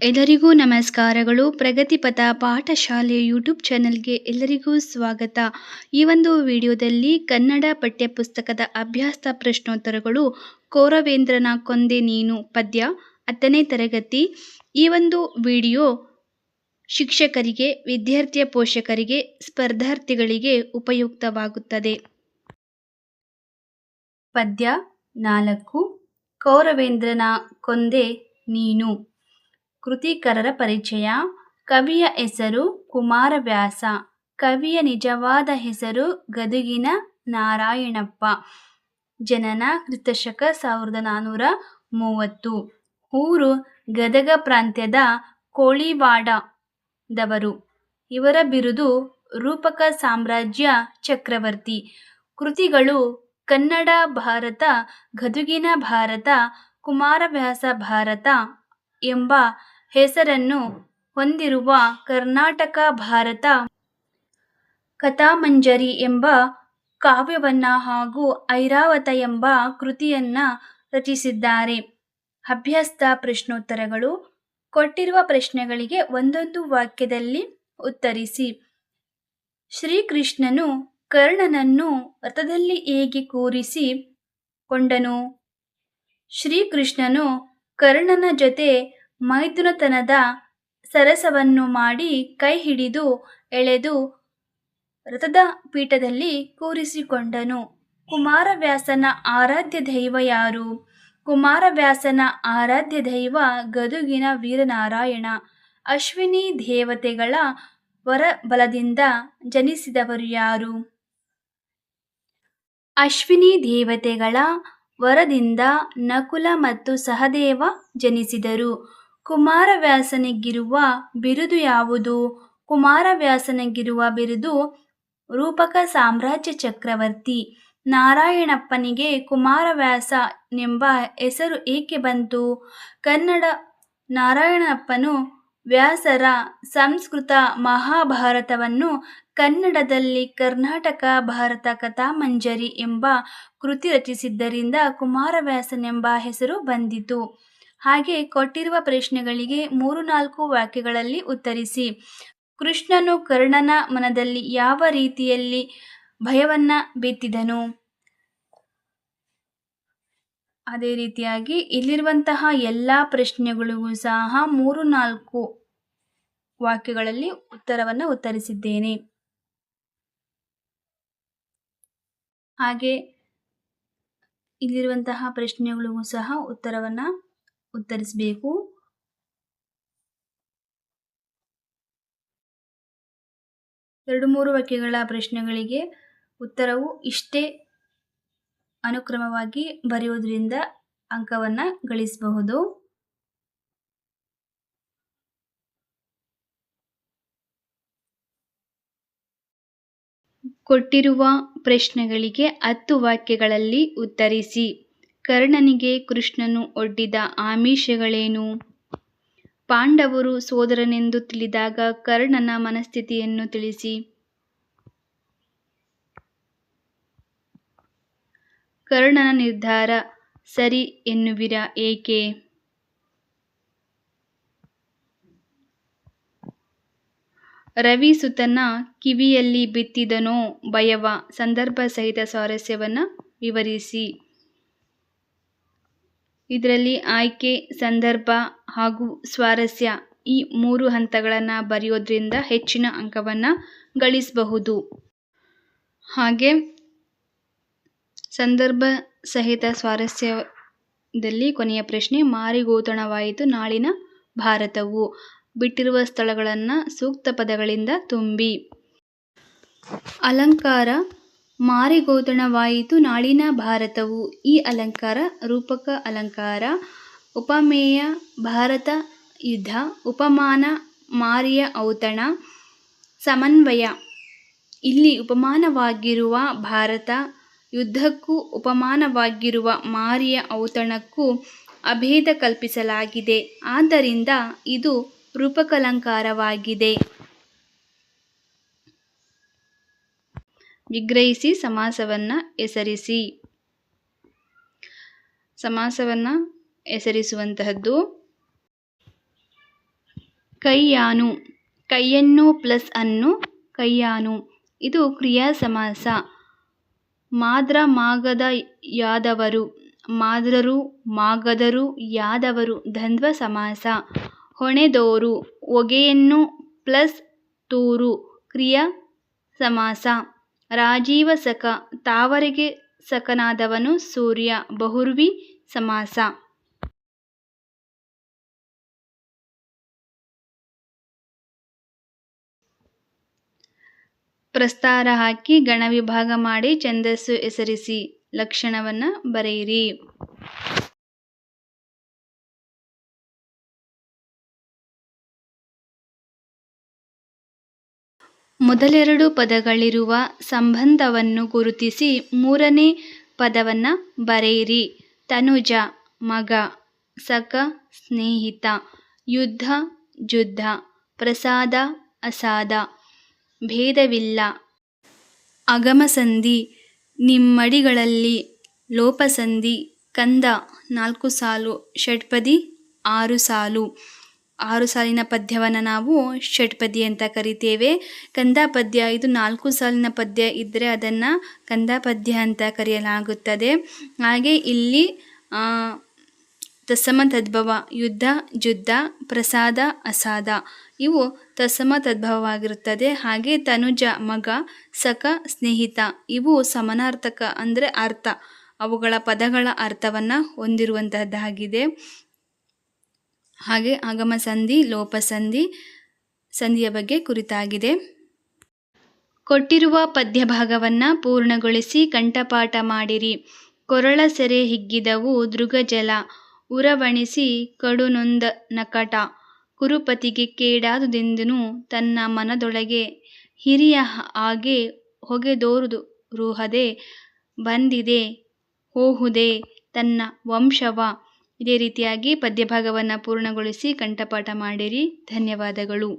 ಎಲ್ಲರಿಗೂ ನಮಸ್ಕಾರಗಳು. ಪ್ರಗತಿಪಥ ಪಾಠಶಾಲೆ ಯೂಟ್ಯೂಬ್ ಚಾನೆಲ್ಗೆ ಎಲ್ಲರಿಗೂ ಸ್ವಾಗತ. ಈ ಒಂದು ವಿಡಿಯೋದಲ್ಲಿ ಕನ್ನಡ ಪಠ್ಯಪುಸ್ತಕದ ಅಭ್ಯಾಸ ಪ್ರಶ್ನೋತ್ತರಗಳು ಕೌರವೇಂದ್ರನ ಕೊಂದೆ ನೀನು ಪದ್ಯ 10ನೇ ತರಗತಿ. ಈ ಒಂದು ವಿಡಿಯೋ ಶಿಕ್ಷಕರಿಗೆ, ವಿದ್ಯಾರ್ಥಿಯ ಪೋಷಕರಿಗೆ, ಸ್ಪರ್ಧಾರ್ಥಿಗಳಿಗೆ ಉಪಯುಕ್ತವಾಗುತ್ತದೆ. ಪದ್ಯ 4. ಕೌರವೇಂದ್ರನ ಕೊಂದೆ ನೀನು. ಕೃತಿಕರರ ಪರಿಚಯ. ಕವಿಯ ಹೆಸರು ಕುಮಾರವ್ಯಾಸ. ಕವಿಯ ನಿಜವಾದ ಹೆಸರು ಗದುಗಿನ ನಾರಾಯಣಪ್ಪ. ಜನನ ಕ್ರಿಸ್ತಶಕ 1430. ಊರು ಗದಗ ಪ್ರಾಂತ್ಯದ ಕೋಳಿವಾಡದವರು. ಇವರ ಬಿರುದು ರೂಪಕ ಸಾಮ್ರಾಜ್ಯ ಚಕ್ರವರ್ತಿ. ಕೃತಿಗಳು ಕನ್ನಡ ಭಾರತ, ಗದುಗಿನ ಭಾರತ, ಕುಮಾರವ್ಯಾಸ ಭಾರತ ಎಂಬ ಹೆಸರನ್ನು ಹೊಂದಿರುವ ಕರ್ನಾಟಕ ಭಾರತ, ಕಥಾಮಂಜರಿ ಎಂಬ ಕಾವ್ಯವನ್ನ ಹಾಗೂ ಐರಾವತ ಎಂಬ ಕೃತಿಯನ್ನ ರಚಿಸಿದ್ದಾರೆ. ಅಭ್ಯಾಸ ಪ್ರಶ್ನೋತ್ತರಗಳು. ಕೊಟ್ಟಿರುವ ಪ್ರಶ್ನೆಗಳಿಗೆ ಒಂದೊಂದು ವಾಕ್ಯದಲ್ಲಿ ಉತ್ತರಿಸಿ. ಶ್ರೀಕೃಷ್ಣನು ಕರ್ಣನನ್ನು ರಥದಲ್ಲಿ ಹೇಗೆ ಕೂರಿಸಿ ಕೊಂಡನು? ಶ್ರೀಕೃಷ್ಣನು ಕರ್ಣನ ಜೊತೆ ಮೈಥುನತನದ ಸರಸವನ್ನು ಮಾಡಿ ಕೈ ಹಿಡಿದು ಎಳೆದು ರಥದ ಪೀಠದಲ್ಲಿ ಕೂರಿಸಿಕೊಂಡನು. ಕುಮಾರವ್ಯಾಸನ ಆರಾಧ್ಯ ದೈವ ಯಾರು? ಕುಮಾರವ್ಯಾಸನ ಆರಾಧ್ಯ ದೈವ ಗದುಗಿನ ವೀರನಾರಾಯಣ. ಅಶ್ವಿನಿ ದೇವತೆಗಳ ವರಬಲದಿಂದ ಜನಿಸಿದವರು ಯಾರು? ಅಶ್ವಿನಿ ದೇವತೆಗಳ ವರದಿಂದ ನಕುಲ ಮತ್ತು ಸಹದೇವ ಜನಿಸಿದರು. ಕುಮಾರವ್ಯಾಸನಿಗಿರುವ ಬಿರುದು ಯಾವುದು? ಕುಮಾರವ್ಯಾಸನಿಗಿರುವ ಬಿರುದು ರೂಪಕ ಸಾಮ್ರಾಜ್ಯ ಚಕ್ರವರ್ತಿ. ನಾರಾಯಣಪ್ಪನಿಗೆ ಕುಮಾರವ್ಯಾಸ ಎಂಬ ಹೆಸರು ಏಕೆ ಬಂತು? ಕನ್ನಡ ನಾರಾಯಣಪ್ಪನು ವ್ಯಾಸರ ಸಂಸ್ಕೃತ ಮಹಾಭಾರತವನ್ನು ಕನ್ನಡದಲ್ಲಿ ಕರ್ನಾಟಕ ಭಾರತ ಕಥಾಮಂಜರಿ ಎಂಬ ಕೃತಿ ರಚಿಸಿದ್ದರಿಂದ ಕುಮಾರವ್ಯಾಸನೆಂಬ ಹೆಸರು ಬಂದಿತು. ಹಾಗೆ ಕೊಟ್ಟಿರುವ ಪ್ರಶ್ನೆಗಳಿಗೆ 3-4 ವಾಕ್ಯಗಳಲ್ಲಿ ಉತ್ತರಿಸಿ. ಕೃಷ್ಣನು ಕರ್ಣನ ಮನದಲ್ಲಿ ಯಾವ ರೀತಿಯಲ್ಲಿ ಭಯವನ್ನ ಬಿತ್ತಿದನು? ಅದೇ ರೀತಿಯಾಗಿ ಇಲ್ಲಿರುವಂತಹ ಎಲ್ಲ ಪ್ರಶ್ನೆಗಳಿಗೂ ಸಹ 3-4 ವಾಕ್ಯಗಳಲ್ಲಿ ಉತ್ತರವನ್ನು ಉತ್ತರಿಸಿದ್ದೇನೆ. ಹಾಗೆ ಇಲ್ಲಿರುವಂತಹ ಪ್ರಶ್ನೆಗಳಿಗೂ ಸಹ ಉತ್ತರವನ್ನು ಉತ್ತರಿಸಬೇಕು. ಎರಡು 3 ವಾಕ್ಯಗಳ ಪ್ರಶ್ನೆಗಳಿಗೆ ಉತ್ತರವು ಇಷ್ಟೇ ಅನುಕ್ರಮವಾಗಿ ಬರೆಯುವುದರಿಂದ ಅಂಕವನ್ನು ಗಳಿಸಬಹುದು. ಕೊಟ್ಟಿರುವ ಪ್ರಶ್ನೆಗಳಿಗೆ 10 ವಾಕ್ಯಗಳಲ್ಲಿ ಉತ್ತರಿಸಿ. ಕರ್ಣನಿಗೆ ಕೃಷ್ಣನು ಒಡ್ಡಿದ ಆಮಿಷಗಳೇನು? ಪಾಂಡವರು ಸೋದರನೆಂದು ತಿಳಿದಾಗ ಕರ್ಣನ ಮನಸ್ಥಿತಿಯನ್ನು ತಿಳಿಸಿ. ಕರ್ಣನ ನಿರ್ಧಾರ ಸರಿ ಎನ್ನುವಿರಾ ಏಕೆ? ರವಿಸುತನ ಕಿವಿಯಲ್ಲಿ ಬಿತ್ತಿದನೋ ಭಯವ? ಸಂದರ್ಭ ಸಹಿತ ಸ್ವಾರಸ್ಯವನ್ನು ವಿವರಿಸಿ. ಇದರಲ್ಲಿ ಆಯ್ಕೆ, ಸಂದರ್ಭ ಹಾಗೂ ಸ್ವಾರಸ್ಯ ಈ 3 ಹಂತಗಳನ್ನು ಬರೆಯೋದ್ರಿಂದ ಹೆಚ್ಚಿನ ಅಂಕವನ್ನು ಗಳಿಸಬಹುದು. ಹಾಗೆ ಸಂದರ್ಭ ಸಹಿತ ಸ್ವಾರಸ್ಯದಲ್ಲಿ ಕೊನೆಯ ಪ್ರಶ್ನೆ, ಮಾರಿಗೋತಣವಾಯಿತು ನಾಳಿನ ಭಾರತವು. ಬಿಟ್ಟಿರುವ ಸ್ಥಳಗಳನ್ನು ಸೂಕ್ತ ಪದಗಳಿಂದ ತುಂಬಿ. ಅಲಂಕಾರ. ಮಾರಿಗೋತಣವಾಯಿತು ನಾಳಿನ ಭಾರತವು. ಈ ಅಲಂಕಾರ ರೂಪಕ ಅಲಂಕಾರ. ಉಪಮೇಯ ಭಾರತ ಯುದ್ಧ. ಉಪಮಾನ ಮಾರಿಯ ಔತಣ. ಸಮನ್ವಯ. ಇಲ್ಲಿ ಉಪಮಾನವಾಗಿರುವ ಭಾರತ ಯುದ್ಧಕ್ಕೂ ಉಪಮಾನವಾಗಿರುವ ಮಾರಿಯ ಔತಣಕ್ಕೂ ಅಭೇದ ಕಲ್ಪಿಸಲಾಗಿದೆ. ಆದ್ದರಿಂದ ಇದು ರೂಪಕಾಲಂಕಾರವಾಗಿದೆ. ವಿಗ್ರಹಿಸಿ ಸಮಾಸವನ್ನು ಹೆಸರಿಸಿ. ಸಮಾಸವನ್ನು ಹೆಸರಿಸುವಂತಹದ್ದು ಕೈಯಾನು, ಕೈಯನ್ನು ಪ್ಲಸ್ ಅನ್ನು ಕೈಯಾನು. ಇದು ಕ್ರಿಯಾ ಸಮಾಸ. ಮಾದ್ರ ಮಾಗದ ಯಾದವರು, ಮಾದ್ರರು ಮಾಗದರು ಯಾದವರು ದ್ವಂದ್ವ ಸಮಾಸ. ಹೊಣೆದೋರು, ಹೊಗೆಯನ್ನು ಪ್ಲಸ್ ತೂರು ಕ್ರಿಯಾ ಸಮಾಸ. ರಾಜೀವಸಖ, ತಾವರೆಗೆ ಸಖನಾದವನು ಸೂರ್ಯ ಬಹುರ್ವಿ ಸಮಾಸ. ಪ್ರಸ್ತಾರ ಹಾಕಿ ಗಣ ವಿಭಾಗ ಮಾಡಿ ಛಂದಸ್ಸು ಹೆಸರಿಸಿ ಲಕ್ಷಣವನ್ನು ಬರೆಯಿರಿ. ಮೊದಲೆರಡು ಪದಗಳಿರುವ ಸಂಬಂಧವನ್ನು ಗುರುತಿಸಿ ಮೂರನೇ ಪದವನ್ನು ಬರೆಯಿರಿ. ತನುಜ ಮಗ, ಸಖ ಸ್ನೇಹಿತ, ಯುದ್ಧ ಜುದ್ಧ, ಪ್ರಸಾದ ಅಸಾದ, ಭೇದವಿಲ್ಲ, ಅಗಮಸಂಧಿ, ನಿಮ್ಮಡಿಗಳಲ್ಲಿ, ಲೋಪಸಂಧಿ, ಕಂದ 4 ಸಾಲು, ಷಟ್ಪದಿ 6 ಸಾಲು. 6 ಸಾಲಿನ ಪದ್ಯವನ್ನು ನಾವು ಷಟ್ಪದಿ ಅಂತ ಕರಿತೇವೆ. ಕಂದ ಪದ್ಯ ಇದು 4 ಸಾಲಿನ ಪದ್ಯ ಇದ್ದರೆ ಅದನ್ನು ಕಂದ ಪದ್ಯ ಅಂತ ಕರೆಯಲಾಗುತ್ತದೆ. ಹಾಗೆ ಇಲ್ಲಿ ತತ್ಸಮ ತದ್ಭವ ಯುದ್ಧ ಜುದ್ಧ ಪ್ರಸಾದ ಅಸಾದ ಇವು ತತ್ಸಮ ತದ್ಭವವಾಗಿರುತ್ತದೆ. ಹಾಗೆ ತನುಜ ಮಗ, ಸಖ ಸ್ನೇಹಿತ ಇವು ಸಮಾನಾರ್ಥಕ ಅಂದರೆ ಅರ್ಥ, ಅವುಗಳ ಪದಗಳ ಅರ್ಥವನ್ನು ಹೊಂದಿರುವಂತಹದ್ದಾಗಿದೆ. ಹಾಗೆ ಆಗಮ ಸಂಧಿ, ಲೋಪಸಂಧಿ, ಸಂಧಿಯ ಬಗ್ಗೆ ಕುರಿತಾಗಿದೆ. ಕೊಟ್ಟಿರುವ ಪದ್ಯ ಭಾಗವನ್ನು ಪೂರ್ಣಗೊಳಿಸಿ ಕಂಠಪಾಠ ಮಾಡಿರಿ. ಕೊರಳ ಸೆರೆ ಹಿಗ್ಗಿದವು ದೃಗಜಲ, ಉರವಣಿಸಿ ಕಡುನೊಂದ ನಕಟ, ಕುರುಪತಿಗೆ ಕೇಡಾದುದೆಂದನು ತನ್ನ ಮನದೊಳಗೆ, ಹಿರಿಯ ಹಾಗೆ ಹೊಗೆದೋರುದು ರುಹದೆ, ಬಂದಿದೆ ಹೋಹುದೆ ತನ್ನ ವಂಶವ. ಇದೇ ರೀತಿಯಾಗಿ ಪದ್ಯಭಾಗವನ್ನು ಪೂರ್ಣಗೊಳಿಸಿ ಕಂಠಪಾಠ ಮಾಡಿರಿ. ಧನ್ಯವಾದಗಳು.